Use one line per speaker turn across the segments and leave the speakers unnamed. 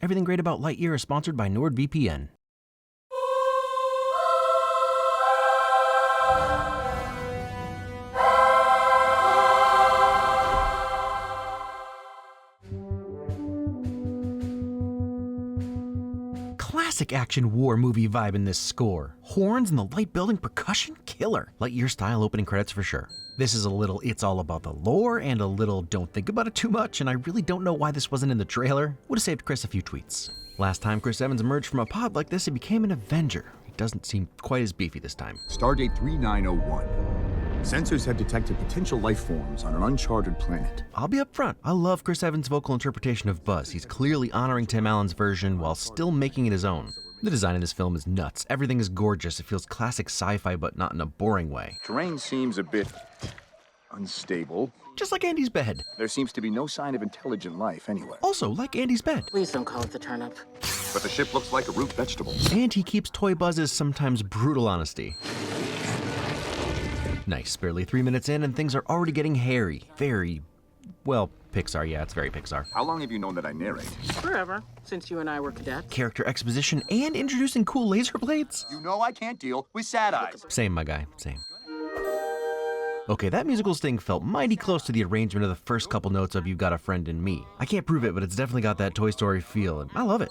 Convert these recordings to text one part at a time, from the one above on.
Everything Great About Lightyear is sponsored by NordVPN. Classic action war movie vibe in this score. Horns and the light building percussion, killer. Lightyear style opening credits for sure. This is a little it's all about the lore and a little don't think about it too much, and I really don't know why this wasn't in the trailer. Would have saved Chris a few tweets. Last time Chris Evans emerged from a pod like this, he became an Avenger. He doesn't seem quite as beefy this time.
Stardate 3901. Sensors have detected potential life forms on an uncharted planet.
I'll be up front. I love Chris Evans' vocal interpretation of Buzz. He's clearly honoring Tim Allen's version while still making it his own. The design in this film is nuts. Everything is gorgeous. It feels classic sci-fi, but not in a boring way.
Terrain seems a bit unstable.
Just like Andy's bed.
There seems to be no sign of intelligent life anywhere.
Also, like Andy's bed.
Please don't call it the turnip.
But the ship looks like a root vegetable.
And he keeps Toy Buzz's sometimes brutal honesty. Nice, barely 3 minutes in and things are already getting hairy. Very, well, Pixar, yeah, it's very Pixar.
How long have you known that I narrate?
Forever, since you and I were cadets.
Character exposition and introducing cool laser blades?
You know I can't deal with sad eyes.
Same, my guy, same. Okay, that musical sting felt mighty close to the arrangement of the first couple notes of You've Got a Friend in Me. I can't prove it, but it's definitely got that Toy Story feel, and I love it.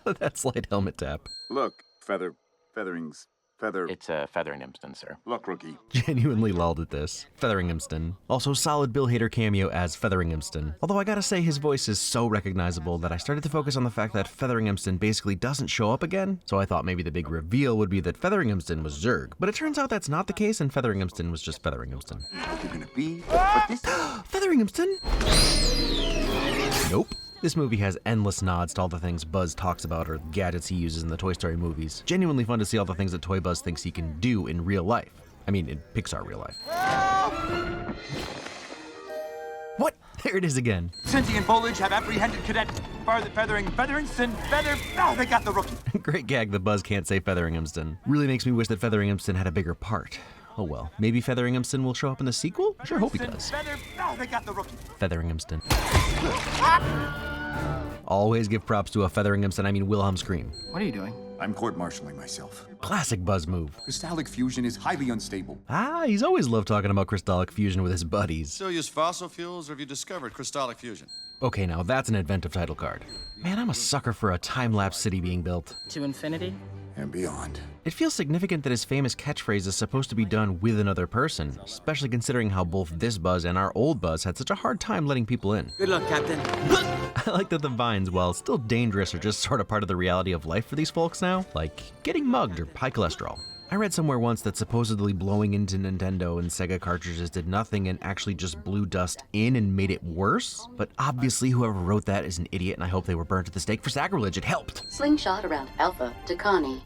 That slight helmet tap.
Look, featherings.
It's a Featheringhamston, sir.
Look, rookie.
Genuinely lulled at this. Featheringhamston. Also, solid Bill Hader cameo as Featheringhamston. Although I gotta say, his voice is so recognizable that I started to focus on the fact that Featheringhamston basically doesn't show up again, so I thought maybe the big reveal would be that Featheringhamston was Zurg. But it turns out that's not the case, and Featheringhamston was just Featheringhamston.
What you're gonna be, but this...
Featheringhamston? Nope. This movie has endless nods to all the things Buzz talks about or gadgets he uses in the Toy Story movies. Genuinely fun to see all the things that Toy Buzz thinks he can do in real life. I mean, in Pixar real life. What? There it is again.
Sentient foliage have apprehended Cadet Featheringhamston. Oh, they got the rookie.
Great gag that Buzz can't say Featheringhamston. Really makes me wish that Featheringhamston had a bigger part. Oh well, maybe Featheringhamston will show up in the sequel? I sure hope he does.
Oh, they got the rookie.
Featheringhamston. Always give props to a Featheringhamston, I mean Wilhelm Scream.
What are you doing?
I'm court-martialing myself.
Classic Buzz move.
Crystallic fusion is highly unstable.
Ah, he's always loved talking about crystallic fusion with his buddies.
Still use fossil fuels, or have you discovered crystallic fusion?
Okay, now that's an inventive title card. Man, I'm a sucker for a time-lapse city being built.
To infinity?
And beyond.
It feels significant that his famous catchphrase is supposed to be done with another person, especially considering how both this Buzz and our old Buzz had such a hard time letting people in.
Good luck, Captain.
I like that the vines, while still dangerous, are just sort of part of the reality of life for these folks now, like getting mugged or high cholesterol. I read somewhere once that supposedly blowing into Nintendo and Sega cartridges did nothing and actually just blew dust in and made it worse. But obviously whoever wrote that is an idiot, and I hope they were burned at the stake for sacrilege. It helped.
Slingshot around Alpha, Takani.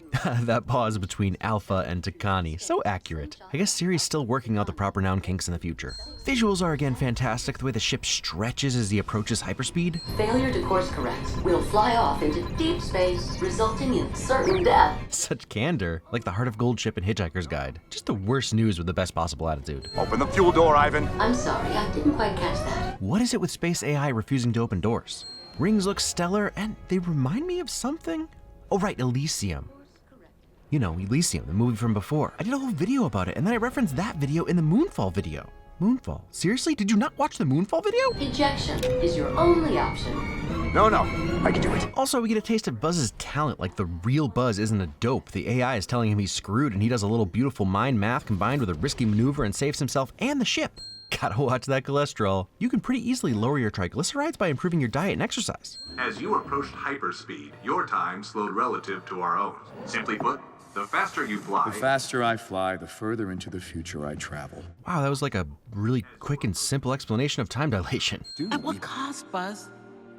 That pause between Alpha and Takani, so accurate. I guess Siri's still working out the proper noun kinks in the future. Visuals are again fantastic, the way the ship stretches as he approaches hyperspeed.
Failure to course correct will fly off into deep space, resulting in certain death.
Such candor, like the Heart of Gold ship in Hitchhiker's Guide. Just the worst news with the best possible attitude.
Open the fuel door, Ivan.
I'm sorry, I didn't quite catch that.
What is it with space AI refusing to open doors? Rings look stellar, and they remind me of something. Oh right, Elysium. You know, Elysium, the movie from before. I did a whole video about it, and then I referenced that video in the Moonfall video. Moonfall? Seriously? Did you not watch the Moonfall video?
Ejection is your only option.
No, I can do it.
Also, we get a taste of Buzz's talent, like the real Buzz isn't a dope. The AI is telling him he's screwed, and he does a little beautiful mind math combined with a risky maneuver and saves himself and the ship. Gotta watch that cholesterol. You can pretty easily lower your triglycerides by improving your diet and exercise.
As you approached hyperspeed, your time slowed relative to our own. Simply put, the faster you fly...
The faster I fly, the further into the future I travel.
Wow, that was like a really quick and simple explanation of time dilation.
At what cost, Buzz?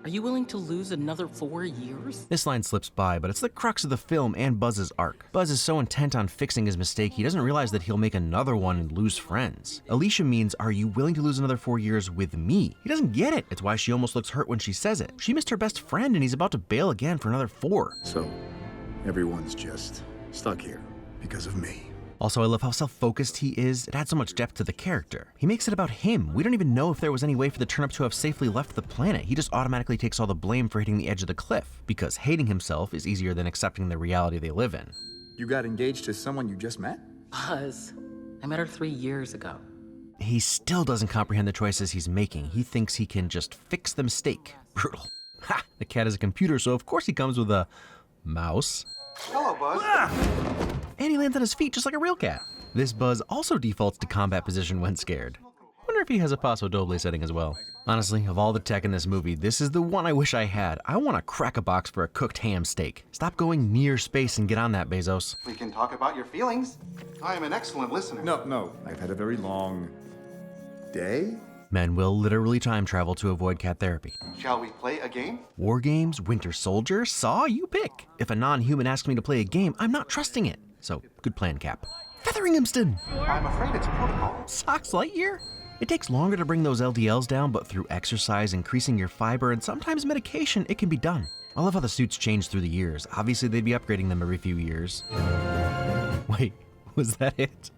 Are you willing to lose another 4 years?
This line slips by, but it's the crux of the film and Buzz's arc. Buzz is so intent on fixing his mistake, he doesn't realize that he'll make another one and lose friends. Alicia means, are you willing to lose another 4 years with me? He doesn't get it. It's why she almost looks hurt when she says it. She missed her best friend and he's about to bail again for another 4.
So, everyone's just stuck here because of me.
Also, I love how self-focused he is. It adds so much depth to the character. He makes it about him. We don't even know if there was any way for the turnip to have safely left the planet. He just automatically takes all the blame for hitting the edge of the cliff, because hating himself is easier than accepting the reality they live in.
You got engaged to someone you just met?
Buzz, I met her 3 years ago.
He still doesn't comprehend the choices he's making. He thinks he can just fix the mistake. Brutal. Ha! The cat is a computer, so of course he comes with a mouse.
Hello, Buzz.
And he lands on his feet just like a real cat. This Buzz also defaults to combat position when scared. Wonder if he has a Paso Doble setting as well. Honestly, of all the tech in this movie, this is the one I wish I had. I want to crack a box for a cooked ham steak. Stop going near space and get on that, Bezos.
We can talk about your feelings. I am an excellent listener.
No. I've had a very long day.
Men will literally time travel to avoid cat therapy.
Shall we play a game?
War games, Winter Soldier, Saw, you pick. If a non-human asks me to play a game, I'm not trusting it. So, good plan, Cap. Featheringhamston!
I'm afraid it's protocol.
Socks Lightyear? It takes longer to bring those LDLs down, but through exercise, increasing your fiber, and sometimes medication, it can be done. I love how the suits change through the years. Obviously, they'd be upgrading them every few years. Wait, was that it?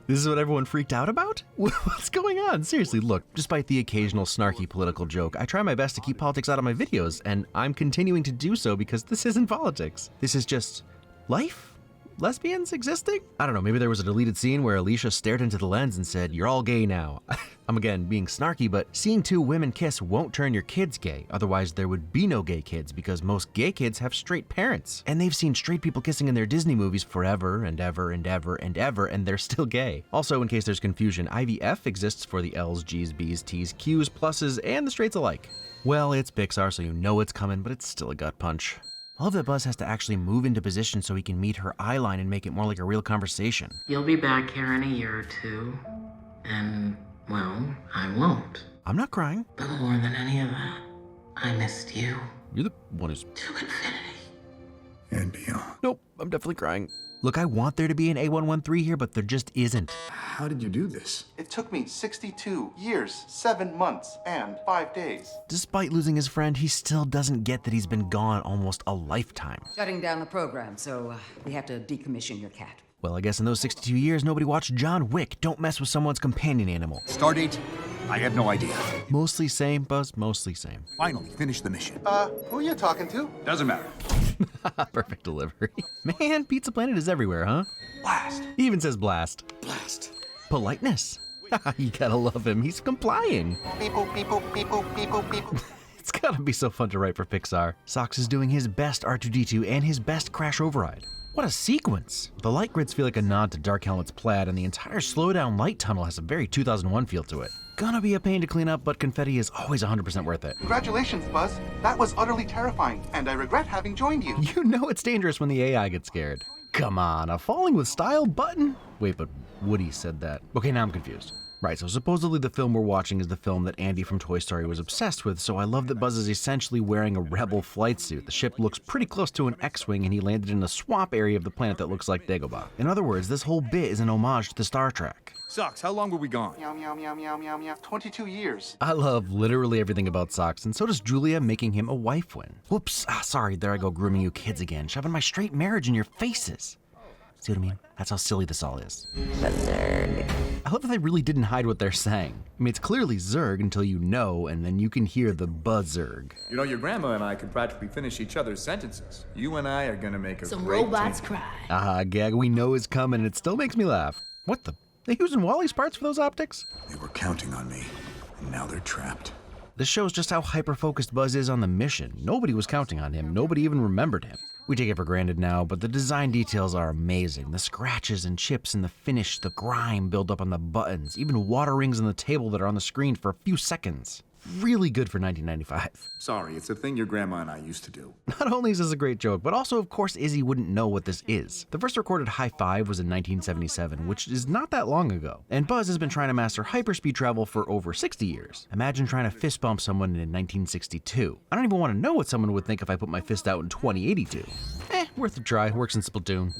This is what everyone freaked out about? What's going on? Seriously, look, despite the occasional snarky political joke, I try my best to keep politics out of my videos, and I'm continuing to do so because this isn't politics. This is just life? Lesbians existing? I don't know, maybe there was a deleted scene where Alicia stared into the lens and said, "You're all gay now." I'm again being snarky, but seeing two women kiss won't turn your kids gay. Otherwise, there would be no gay kids because most gay kids have straight parents. And they've seen straight people kissing in their Disney movies forever and ever and ever and ever, and they're still gay. Also, in case there's confusion, IVF exists for the L's, G's, B's, T's, Q's, pluses, and the straights alike. Well, it's Pixar, so you know it's coming, but it's still a gut punch. I love that Buzz has to actually move into position so he can meet her eye line and make it more like a real conversation.
You'll be back here in a year or two, and, well, I won't.
I'm not crying.
But more than any of that, I missed you.
You're the one who's...
To infinity.
And beyond.
Nope, I'm definitely crying. Look, I want there to be an A113 here, but there just isn't.
How did you do this?
It took me 62 years, 7 months, and 5 days.
Despite losing his friend, he still doesn't get that he's been gone almost a lifetime.
Shutting down the program, so we have to decommission your cat.
Well, I guess in those 62 years, nobody watched John Wick. Don't mess with someone's companion animal.
Stardate? I had no idea.
Mostly same, Buzz, mostly same.
Finally, finish the mission.
Who are you talking to?
Doesn't matter.
Perfect delivery. Man, Pizza Planet is everywhere, huh?
Blast.
He even says blast.
Blast.
Politeness. You gotta love him. He's complying.
Beep boop, beep boop, beep boop, beep boop, beep boop.
It's gotta be so fun to write for Pixar. Sox is doing his best R2-D2 and his best Crash Override. What a sequence! The light grids feel like a nod to Dark Helmet's plaid, and the entire slowdown light tunnel has a very 2001 feel to it. Gonna be a pain to clean up, but confetti is always 100% worth it.
Congratulations, Buzz. That was utterly terrifying, and I regret having joined you.
You know it's dangerous when the AI gets scared. Come on, a falling with style button? Wait, but Woody said that. Okay, now I'm confused. Right, so supposedly the film we're watching is the film that Andy from Toy Story was obsessed with, so I love that Buzz is essentially wearing a Rebel flight suit. The ship looks pretty close to an X-Wing, and he landed in a swamp area of the planet that looks like Dagobah. In other words, this whole bit is an homage to the Star Trek.
Socks, how long were we gone?
Meow, meow, meow, meow, meow, meow. 22 years.
I love literally everything about Socks, and so does Julia making him a wife win. Whoops, sorry, there I go grooming you kids again, shoving my straight marriage in your faces. See what I mean? That's how silly this all is. Zurg. I love that they really didn't hide what they're saying. I mean, it's clearly Zurg until you know, and then you can hear the Buzz-Zurg.
You know, your grandma and I could practically finish each other's sentences. You and I are gonna make a
Some
great
robots
team.
cry.
Gag we know is coming, and it still makes me laugh. What the? They using Wally's parts for those optics?
They were counting on me, and now they're trapped.
This shows just how hyper-focused Buzz is on the mission. Nobody was counting on him. Nobody even remembered him. We take it for granted now, but the design details are amazing. The scratches and chips in the finish, the grime build up on the buttons, even water rings on the table that are on the screen for a few seconds. Really good for 1995.
Sorry, it's a thing your grandma and I used to do.
Not only is this a great joke, but also, of course, Izzy wouldn't know what this is. The first recorded high five was in 1977, which is not that long ago. And Buzz has been trying to master hyperspeed travel for over 60 years. Imagine trying to fist bump someone in 1962. I don't even want to know what someone would think if I put my fist out in 2082. Worth a try, works in Splatoon.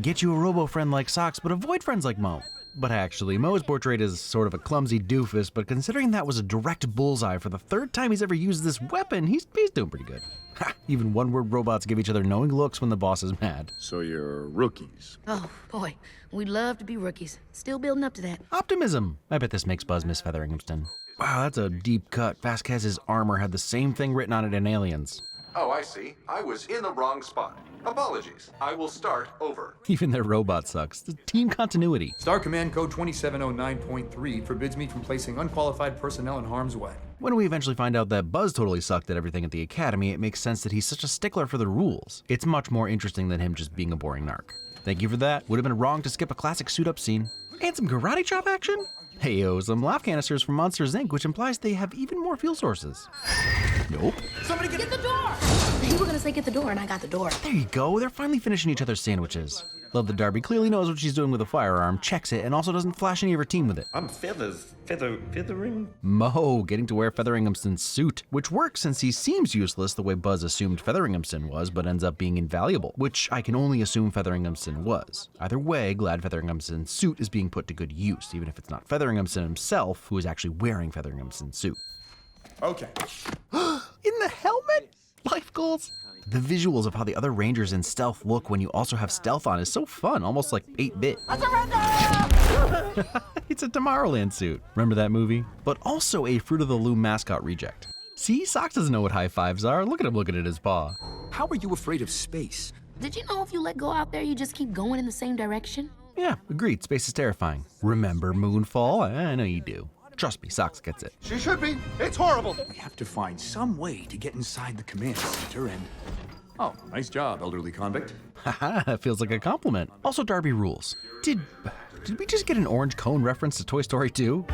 Get you a robo-friend like Socks, but avoid friends like Mo. But actually, Mo is portrayed as sort of a clumsy doofus, but considering that was a direct bullseye for the third time he's ever used this weapon, he's doing pretty good. Ha! Even one-word robots give each other knowing looks when the boss is mad.
So you're rookies.
Oh, boy. We'd love to be rookies. Still building up to that.
Optimism! I bet this makes Buzz miss Featheringhamston. Wow, that's a deep cut. Vasquez's armor had the same thing written on it in Aliens.
Oh, I see. I was in the wrong spot. Apologies. I will start over.
Even their robot sucks. The team continuity.
Star Command Code 2709.3 forbids me from placing unqualified personnel in harm's way.
When we eventually find out that Buzz totally sucked at everything at the Academy, it makes sense that he's such a stickler for the rules. It's much more interesting than him just being a boring narc. Thank you for that. Would have been wrong to skip a classic suit-up scene. And some karate chop action? Heyo, some laugh canisters from Monsters, Inc., which implies they have even more fuel sources. Nope.
Somebody get the door! You were gonna say get the door, and I got the door.
There you go. They're finally finishing each other's sandwiches. Love that Darby clearly knows what she's doing with a firearm, checks it, and also doesn't flash any of her team with it.
I'm feathering?
Mo getting to wear Featheringhamston's suit, which works since he seems useless the way Buzz assumed Featheringhamston was, but ends up being invaluable, which I can only assume Featheringhamston was. Either way, glad Featheringhamston's suit is being put to good use, even if it's not Featheringhamston himself who is actually wearing Featheringhamston's suit.
Okay.
In the helmet? Life goals? The visuals of how the other Rangers in Stealth look when you also have Stealth on is so fun, almost like 8-bit. It's a Tomorrowland suit. Remember that movie? But also a Fruit of the Loom mascot reject. See, Socks doesn't know what high fives are. Look at him looking at his paw.
How are you afraid of space?
Did you know if you let go out there, you just keep going in the same direction?
Yeah, agreed. Space is terrifying. Remember Moonfall? I know you do. Trust me, Socks gets it.
She should be. It's horrible.
We have to find some way to get inside the command center and...
Oh, nice job, elderly convict.
Haha, that feels like a compliment. Also, Darby rules. Did we just get an orange cone reference to Toy Story 2?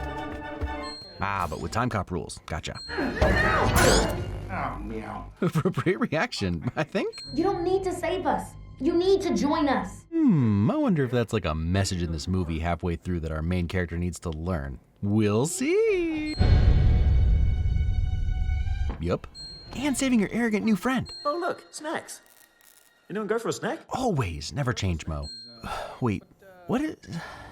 Ah, but with Time Cop rules. Gotcha.
Oh, meow.
Appropriate reaction, I think.
You don't need to save us. You need to join us.
I wonder if that's like a message in this movie halfway through that our main character needs to learn. We'll see. Yup. And saving your arrogant new friend.
Oh, look, snacks. Anyone go for a snack?
Always. Never change, Mo. Wait, what is...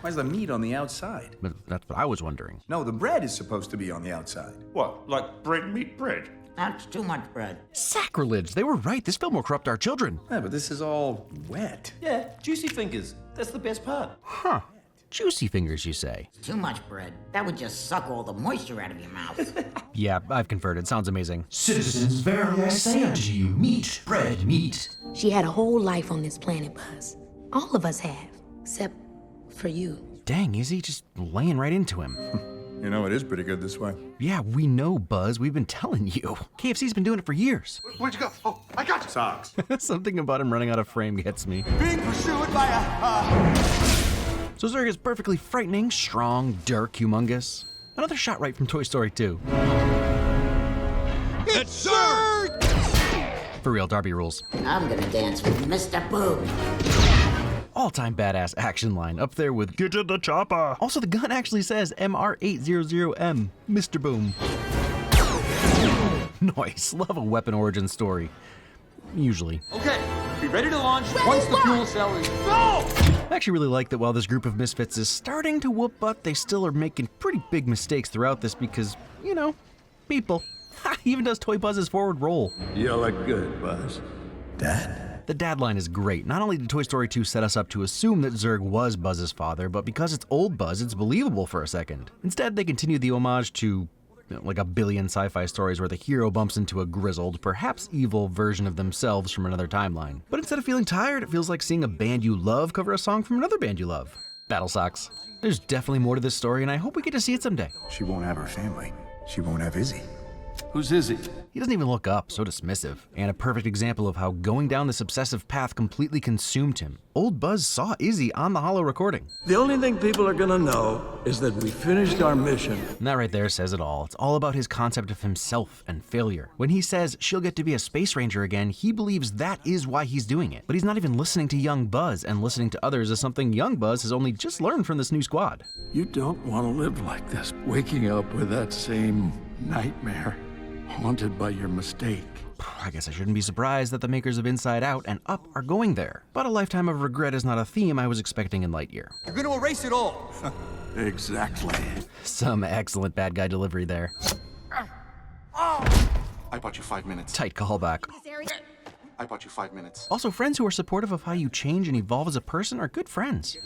Why's the meat on the outside?
But that's what I was wondering.
No, the bread is supposed to be on the outside.
What, like bread meat bread?
That's too much bread.
Sacrilege! They were right. This film will corrupt our children.
Yeah, but this is all wet.
Yeah, juicy fingers. That's the best part.
Huh. Juicy fingers, you say?
Too much bread. That would just suck all the moisture out of your mouth.
Yeah, I've converted. Sounds amazing. Citizens, verily I say unto you, meat, bread, meat.
She had a whole life on this planet, Buzz. All of us have, except for you.
Dang, Izzy just laying right into him.
You know, it is pretty good this way.
Yeah, we know, Buzz. We've been telling you. KFC's been doing it for years.
Where'd you go? Oh, I got you.
Socks.
Something about him running out of frame gets me.
Being pursued by a...
So Zurg is perfectly frightening, strong, dark, humongous. Another shot right from Toy Story 2.
It's Zurg!
For real, Darby rules.
I'm gonna dance with Mr. Boom.
All-time badass action line, up there with "Get to the chopper." Also, the gun actually says MR800M, Mr. Boom. Nice, love a weapon origin story. Usually.
Okay, be ready to launch once the fuel cell is... Go!
I actually really like that while this group of misfits is starting to whoop butt, they still are making pretty big mistakes throughout this because, you know, people. He even does Toy Buzz's forward roll.
You look good, Buzz. Dad?
The dad line is great. Not only did Toy Story 2 set us up to assume that Zurg was Buzz's father, but because it's old Buzz, it's believable for a second. Instead, they continue the homage to, like a billion sci-fi stories where the hero bumps into a grizzled, perhaps evil version of themselves from another timeline. But instead of feeling tired, it feels like seeing a band you love cover a song from another band you love. Battle Socks. There's definitely more to this story, and I hope we get to see it someday.
She won't have her family. She won't have Izzy.
Who's Izzy?
He doesn't even look up, so dismissive. And a perfect example of how going down this obsessive path completely consumed him. Old Buzz saw Izzy on the holo recording.
The only thing people are gonna know is that we finished our mission.
And that right there says it all. It's all about his concept of himself and failure. When he says she'll get to be a space ranger again, he believes that is why he's doing it. But he's not even listening to young Buzz, and listening to others is something young Buzz has only just learned from this new squad.
You don't want to live like this, waking up with that same nightmare, haunted by your mistake.
I guess I shouldn't be surprised that the makers of Inside Out and Up are going there. But a lifetime of regret is not a theme I was expecting in Lightyear.
You're gonna erase it all.
Exactly.
Some excellent bad guy delivery there.
I bought you 5 minutes.
Tight callback.
I bought you 5 minutes.
Also, friends who are supportive of how you change and evolve as a person are good friends.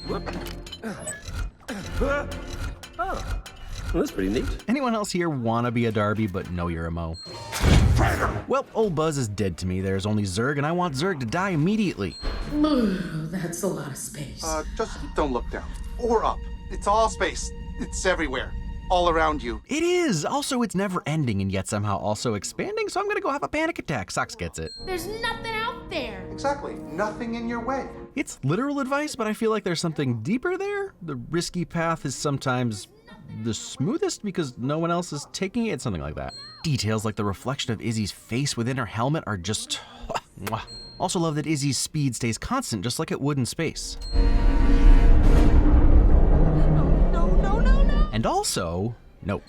Oh, that's pretty neat.
Anyone else here wanna be a Darby but know you're a Mo? Well, old Buzz is dead to me. There's only Zurg, and I want Zurg to die immediately.
That's a lot of space.
Just don't look down. Or up. It's all space. It's everywhere. All around you.
It is! Also, it's never ending and yet somehow also expanding, so I'm gonna go have a panic attack. Socks gets it.
There's nothing out there.
Exactly. Nothing in your way.
It's literal advice, but I feel like there's something deeper there. The risky path is sometimes the smoothest because no one else is taking it, something like that. Details like the reflection of Izzy's face within her helmet are just mwah. Also love that Izzy's speed stays constant just like it would in space. And also, nope.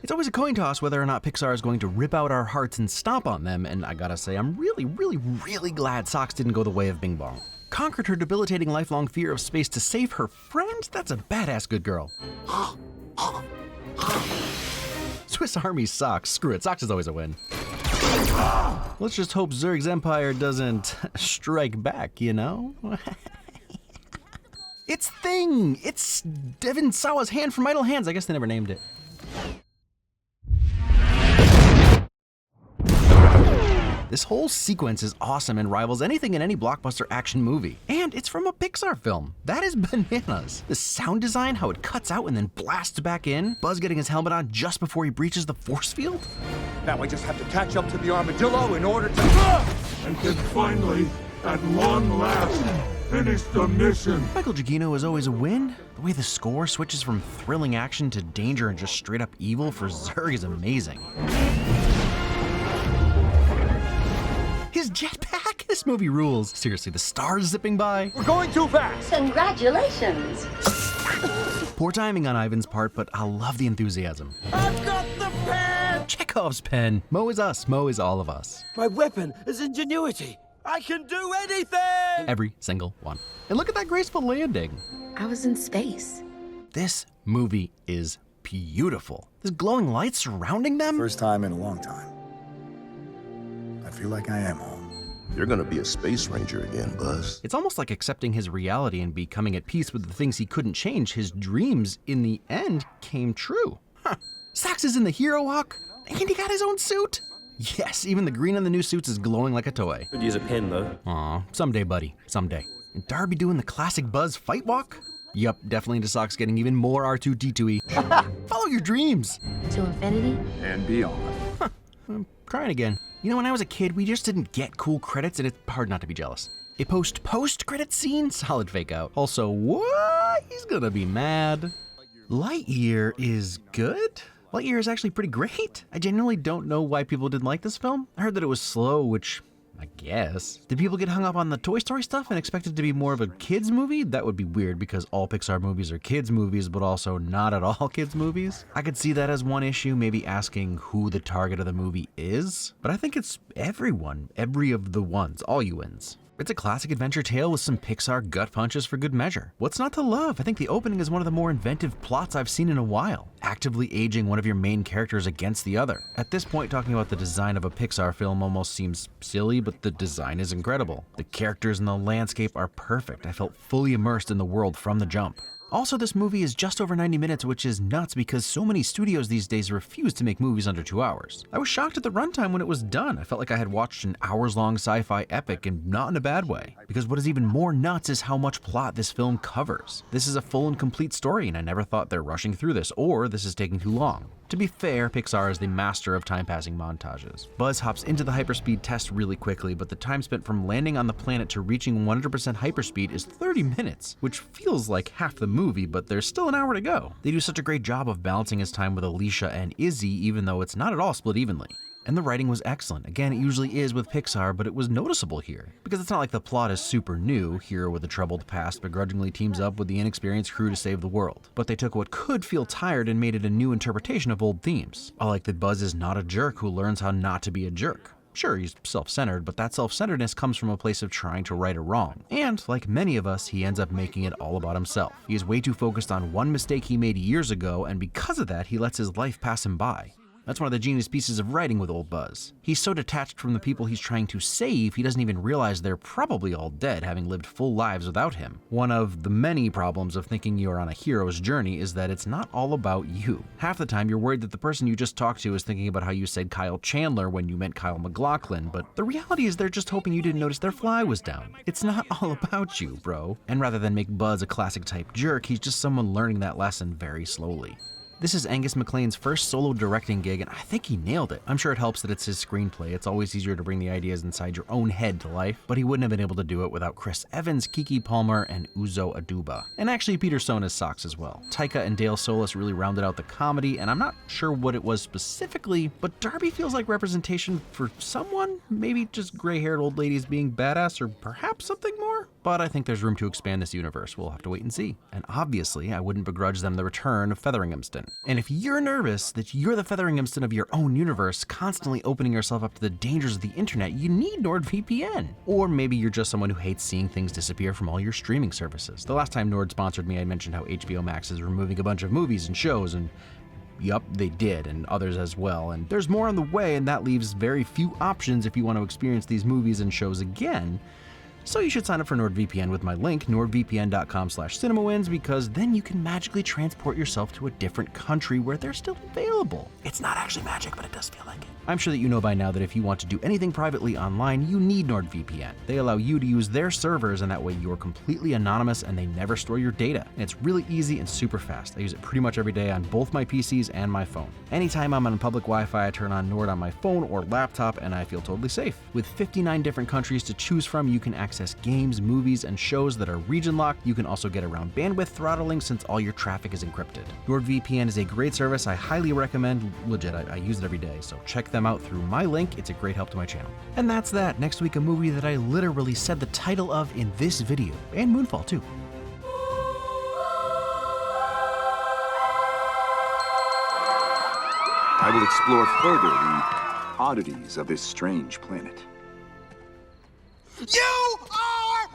It's always a coin toss whether or not Pixar is going to rip out our hearts and stomp on them, and I gotta say, I'm really glad Socks didn't go the way of Bing Bong. Conquered her debilitating lifelong fear of space to save her friend? That's a badass good girl. Swiss Army Socks. Screw it, Socks is always a win. Let's just hope Zurg's empire doesn't strike back, you know? It's Thing! It's Devin Sawa's hand from Idle Hands. I guess they never named it. This whole sequence is awesome and rivals anything in any blockbuster action movie. And it's from a Pixar film. That is bananas. The sound design, how it cuts out and then blasts back in, Buzz getting his helmet on just before he breaches the force field.
Now I just have to catch up to the armadillo in order to...
And then finally, at long last, finish the mission.
Michael Giacchino is always a win. The way the score switches from thrilling action to danger and just straight up evil for Zurg is amazing. His jetpack? This movie rules. Seriously, the stars zipping by.
We're going too fast!
Congratulations!
Poor timing on Ivan's part, but I love the enthusiasm.
I've got the pen!
Chekhov's pen. Mo is us. Mo is all of us.
My weapon is ingenuity. I can do anything!
Every single one. And look at that graceful landing.
I was in space.
This movie is beautiful. There's glowing lights surrounding them.
First time in a long time. I feel like I am home.
You're gonna be a space ranger again, Buzz.
It's almost like accepting his reality and becoming at peace with the things he couldn't change. His dreams, in the end, came true. Huh. Sax is in the hero walk, and he got his own suit. Yes, even the green on the new suits is glowing like a toy.
Could use a pen, though.
Aw, someday, buddy, someday. And Darby doing the classic Buzz fight walk? Yup, definitely into Socks getting even more R2-D2-y. Follow your dreams.
To infinity?
And beyond.
Huh, I'm crying again. You know, when I was a kid, we just didn't get cool credits, and it's hard not to be jealous. A post-credit scene? Solid fake out. Also, what? He's gonna be mad. Lightyear is good? Lightyear is actually pretty great. I genuinely don't know why people didn't like this film. I heard that it was slow, which I guess. Did people get hung up on the Toy Story stuff and expect it to be more of a kids movie? That would be weird because all Pixar movies are kids movies, but also not at all kids movies. I could see that as one issue, maybe asking who the target of the movie is, but I think it's everyone, every of the ones, all you wins. It's a classic adventure tale with some Pixar gut punches for good measure. What's not to love? I think the opening is one of the more inventive plots I've seen in a while, actively aging one of your main characters against the other. At this point, talking about the design of a Pixar film almost seems silly, but the design is incredible. The characters and the landscape are perfect. I felt fully immersed in the world from the jump. Also, this movie is just over 90 minutes, which is nuts because so many studios these days refuse to make movies under 2 hours. I was shocked at the runtime when it was done. I felt like I had watched an hours-long sci-fi epic, and not in a bad way. Because what is even more nuts is how much plot this film covers. This is a full and complete story, and I never thought they're rushing through this, or this is taking too long. To be fair, Pixar is the master of time-passing montages. Buzz hops into the hyperspeed test really quickly, but the time spent from landing on the planet to reaching 100% hyperspeed is 30 minutes, which feels like half the movie, but there's still an hour to go. They do such a great job of balancing his time with Alicia and Izzy, even though it's not at all split evenly. And the writing was excellent. Again, it usually is with Pixar, but it was noticeable here. Because it's not like the plot is super new. Hero with a troubled past begrudgingly teams up with the inexperienced crew to save the world. But they took what could feel tired and made it a new interpretation of old themes. I like that Buzz is not a jerk who learns how not to be a jerk. Sure, he's self-centered, but that self-centeredness comes from a place of trying to right a wrong. And, like many of us, he ends up making it all about himself. He is way too focused on one mistake he made years ago, and because of that, he lets his life pass him by. That's one of the genius pieces of writing with old Buzz. He's so detached from the people he's trying to save, he doesn't even realize they're probably all dead, having lived full lives without him. One of the many problems of thinking you're on a hero's journey is that it's not all about you. Half the time you're worried that the person you just talked to is thinking about how you said Kyle Chandler when you meant Kyle MacLachlan, but the reality is they're just hoping you didn't notice their fly was down. It's not all about you, bro. And rather than make Buzz a classic type jerk, he's just someone learning that lesson very slowly. This is Angus MacLane's first solo directing gig, and I think he nailed it. I'm sure it helps that it's his screenplay. It's always easier to bring the ideas inside your own head to life, but he wouldn't have been able to do it without Chris Evans, Keke Palmer, and Uzo Aduba. And actually Peter Sona's socks as well. Taika and Dale Solis really rounded out the comedy, and I'm not sure what it was specifically, but Darby feels like representation for someone? Maybe just gray-haired old ladies being badass, or perhaps something more? But I think there's room to expand this universe. We'll have to wait and see. And obviously, I wouldn't begrudge them the return of Featheringhamston. And if you're nervous that you're the Featheringhamston of your own universe, constantly opening yourself up to the dangers of the internet, you need NordVPN. Or maybe you're just someone who hates seeing things disappear from all your streaming services. The last time Nord sponsored me, I mentioned how HBO Max is removing a bunch of movies and shows, and yup, they did, and others as well. And there's more on the way, and that leaves very few options if you want to experience these movies and shows again. So you should sign up for NordVPN with my link, nordvpn.com/CinemaWins, because then you can magically transport yourself to a different country where they're still available. It's not actually magic, but it does feel like it. I'm sure that you know by now that if you want to do anything privately online, you need NordVPN. They allow you to use their servers, and that way you're completely anonymous and they never store your data. And it's really easy and super fast. I use it pretty much every day on both my PCs and my phone. Anytime I'm on public Wi-Fi, I turn on Nord on my phone or laptop, and I feel totally safe. With 59 different countries to choose from, you can access games, movies, and shows that are region locked. You can also get around bandwidth throttling since all your traffic is encrypted. NordVPN is a great service I highly recommend. Legit, I use it every day, so check them out through my link. It's a great help to my channel. And that's that. Next week, a movie that I literally said the title of in this video, and Moonfall too.
I will explore further the oddities of this strange planet.
You are